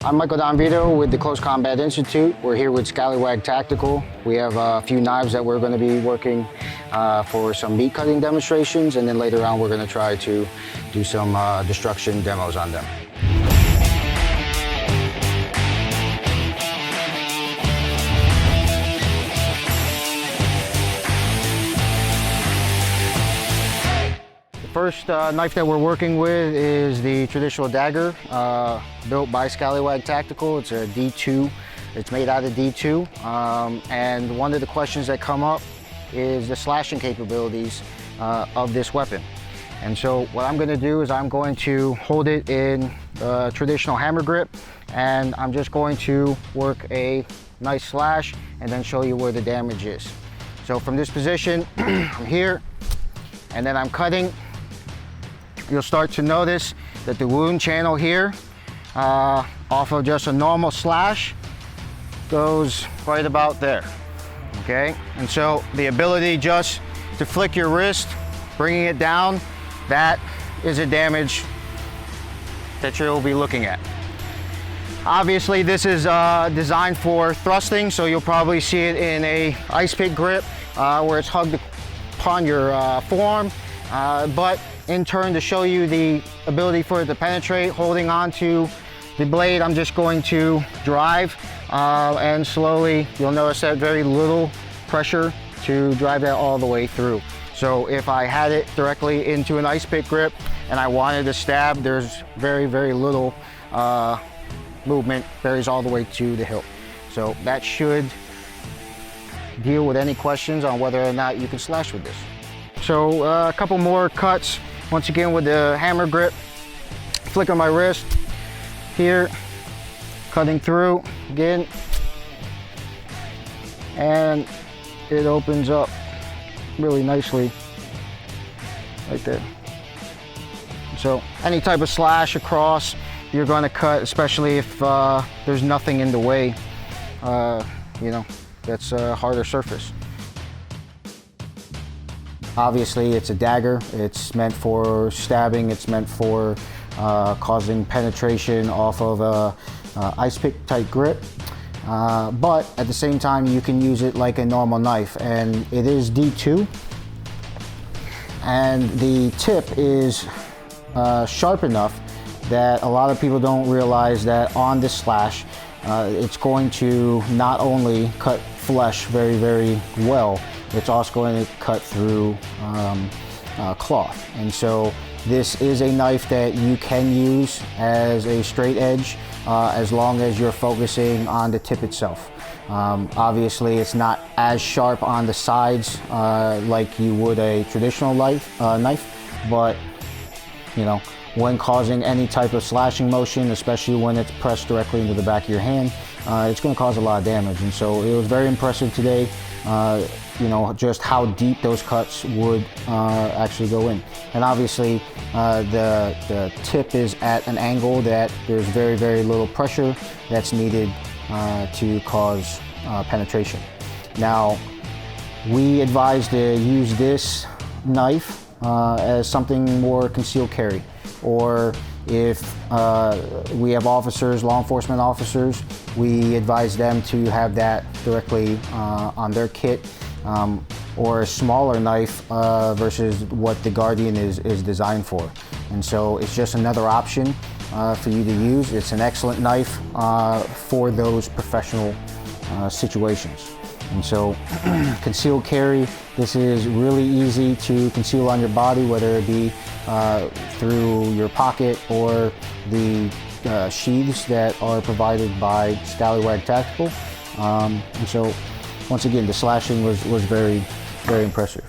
I'm Michael Donvito with the Close Combat Institute. We're here with Skallywag Tactical. We have a few knives that we're going to be working for some meat cutting demonstrations, and then later on we're going to try to do some destruction demos on them. First knife that we're working with is the traditional dagger built by Skallywag Tactical. It's a D2. It's made out of D2. And one of the questions that come up is the slashing capabilities of this weapon. And so what I'm going to do is I'm going to hold it in traditional hammer grip, and I'm just going to work a nice slash and then show you where the damage is. So from this position, I'm here, and then I'm cutting. You'll start to notice that the wound channel here, off of just a normal slash, goes right about there, okay? And so the ability just to flick your wrist, bringing it down, that is a damage that you'll be looking at. Obviously, this is designed for thrusting, so you'll probably see it in a ice pick grip where it's hugged upon your forearm, but in turn, to show you the ability for it to penetrate, holding on to the blade, I'm just going to drive and slowly, you'll notice that very little pressure to drive that all the way through. So if I had it directly into an ice pick grip and I wanted to stab, there's very, very little movement, varies all the way to the hilt. So that should deal with any questions on whether or not you can slash with this. So a couple more cuts. Once again with the hammer grip, flick on my wrist here, cutting through again, and it opens up really nicely right there. So any type of slash across you're going to cut, especially if there's nothing in the way, you know, that's a harder surface. Obviously, it's a dagger. It's meant for stabbing. It's meant for causing penetration off of a ice pick type grip. But at the same time, you can use it like a normal knife. And it is D2. And the tip is sharp enough that a lot of people don't realize that on this slash, it's going to not only cut flesh very, very well, it's also going to cut through cloth. And so this is a knife that you can use as a straight edge as long as you're focusing on the tip itself. Obviously, it's not as sharp on the sides like you would a traditional knife, but you know, when causing any type of slashing motion, especially when it's pressed directly into the back of your hand, it's going to cause a lot of damage. And so it was very impressive today. You know, just how deep those cuts would actually go in. And obviously, the tip is at an angle that there's very, very little pressure that's needed to cause penetration. Now, we advise to use this knife as something more concealed carry, or if we have officers, law enforcement officers, we advise them to have that directly on their kit, or a smaller knife versus what the Guardian is designed for. And so it's just another option for you to use. It's an excellent knife for those professional situations. And so concealed carry, this is really easy to conceal on your body, whether it be through your pocket or the sheaths that are provided by Skallywag Tactical. And so once again, the slashing was very, very impressive.